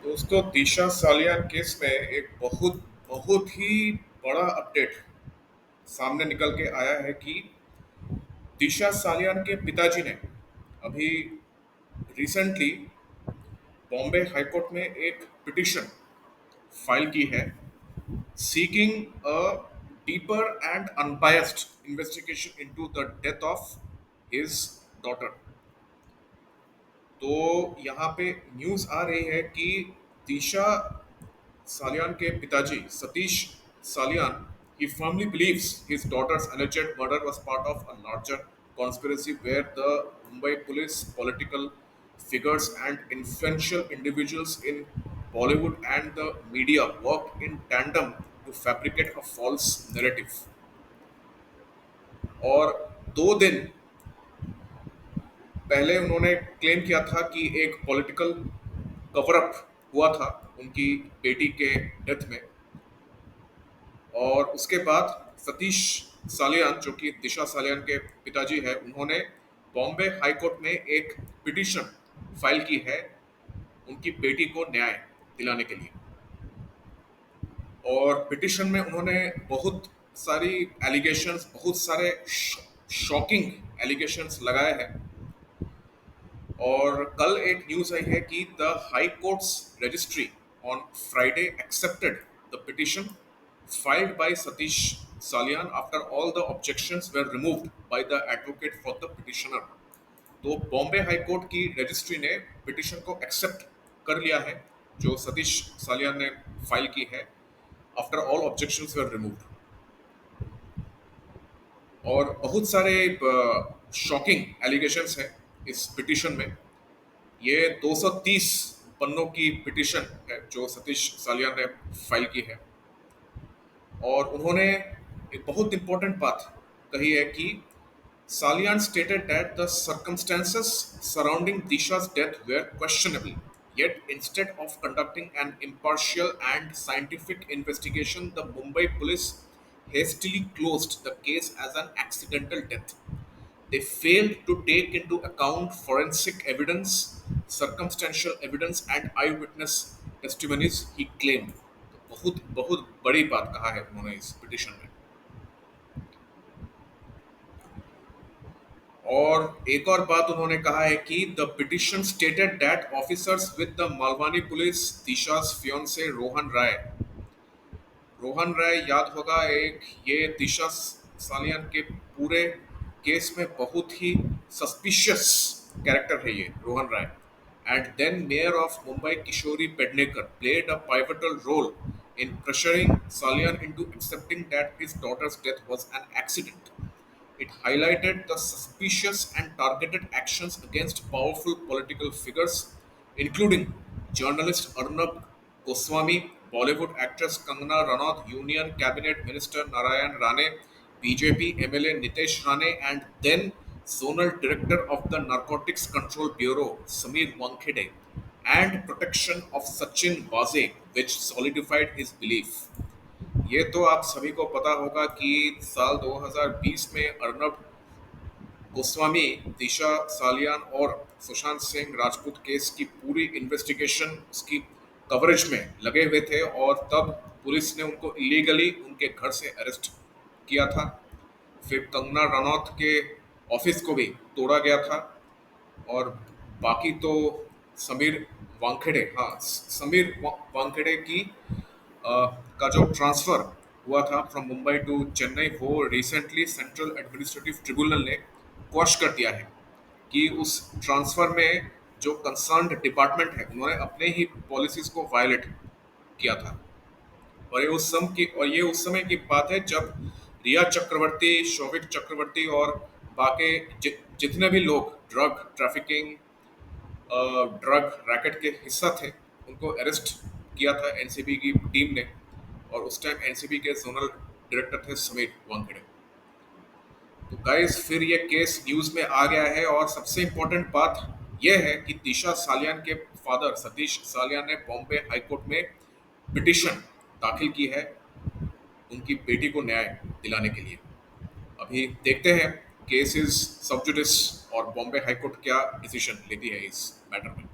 दोस्तों, दिशा सालियान केस में एक बहुत बहुत ही बड़ा अपडेट सामने निकल के आया है कि दिशा सालियान के पिताजी ने अभी रिसेंटली बॉम्बे हाईकोर्ट में एक पिटिशन फाइल की है seeking a deeper and unbiased investigation into the death of his daughter. तो यहाँ पे न्यूज़ आ रही है कि दिशा Salyan के पिताजी Satish Salyan, he firmly believes his daughter's alleged murder was part of a larger conspiracy where the Mumbai police, political figures, and influential individuals in Bollywood and the media worked in tandem to fabricate a false narrative. और 2 दिन पहले उन्होंने claim किया था कि एक political cover up हुआ था उनकी बेटी के डेथ में। और उसके बाद सतीश सालियान जो कि दिशा सालियान के पिताजी है, उन्होंने बॉम्बे हाई कोर्ट में एक पिटीशन फाइल की है उनकी बेटी को न्याय दिलाने के लिए। और पिटीशन में उन्होंने बहुत सारी एलिगेशंस, बहुत सारे शॉकिंग एलिगेशंस लगाए हैं। और कल एक न्यूज आई है कि the high courts registry on Friday accepted the petition filed by Satish Salyan after all the objections were removed by the advocate for the petitioner. तो बॉम्बे हाई कोर्ट की रजिस्ट्री ने पिटिशन को एक्सेप्ट कर लिया है जो सतीश सालियान ने फाइल की है आफ्टर ऑल ऑब्जेक्शंस वर रिमूव्ड। और बहुत सारे शॉकिंग एलिगेशंस हैं इस पिटिशन में। ये 230 पन्नों की पिटिशन है जो सतीश सालियान ने फाइल की है। और उन्होंने एक बहुत इंपॉर्टेंट बात कही है कि Salian stated that the circumstances surrounding Disha's death were questionable. Yet, instead of conducting an impartial and scientific investigation, the Mumbai police hastily closed the case as an accidental death. They failed to take into account forensic evidence, circumstantial evidence, and eyewitness testimonies, he claimed. बहुत बहुत बड़ी बात कहा है उन्होंने इस petition में। और एक और बात उन्होंने कहा है कि the petition stated that officers with the Malvani police Disha's fiance Rohan Rai याद होगा, एक ये दिशा सालियन के पूरे केस में बहुत ही सस्पिशियस कैरेक्टर है ये Rohan Rai. And then mayor of Mumbai Kishori Pednekar played a pivotal role in pressuring Salian into accepting that his daughter's death was an accident. It highlighted the suspicious and targeted actions against powerful political figures, including journalist Arnab Goswami, Bollywood actress Kangana Ranaut, Union Cabinet Minister Narayan Rane, BJP MLA Nitesh Rane, and then Zonal Director of the Narcotics Control Bureau Samir Wankhede, and protection of Sachin Waze, which solidified his belief. ये तो आप सभी को पता होगा कि साल 2020 में अर्नब गोस्वामी दिशा सालियान और सुशांत सिंह राजपूत केस की पूरी इन्वेस्टिगेशन उसकी कवरेज में लगे हुए थे और तब पुलिस ने उनको इलीगली उनके घर से अरेस्ट किया था। फिर कंगना रनौत के ऑफिस को भी तोड़ा गया था। और बाकी तो समीर वानखेड़े, हाँ समीर वानखेड़े की का जो ट्रांसफर हुआ था फ्रॉम मुंबई टू चेन्नई, वो रिसेंटली सेंट्रल एडमिनिस्ट्रेटिव ट्रिब्यूनल ने क्वश कर दिया है कि उस ट्रांसफर में जो कंसर्न्ड डिपार्टमेंट है उन्होंने अपने ही पॉलिसीज को वायलेट किया था। और ये उस समय की बात है जब रिया चक्रवर्ती, शोभित चक्रवर्ती और बाकी जितने भी लोग ड्रग ट्रैफिकिंग, ड्रग रैकेट के हिस्सा थे उनको अरेस्ट किया था एनसीबी की टीम ने। और उस टाइम एनसीबी के जोनल डायरेक्टर थे समीर वानखेड़े। तो गाइस, फिर ये केस न्यूज में आ गया है और सबसे इम्पोर्टेंट बात यह है कि दिशा सालियान के फादर सतीश सालियान ने बॉम्बे हाईकोर्ट में पिटिशन दाखिल की है उनकी बेटी को न्याय दिलाने के लिए। अभी देखते हैं केस इज सब जुडिस और बॉम्बे हाईकोर्ट क्या डिसीजन लेती है इस मैटर में।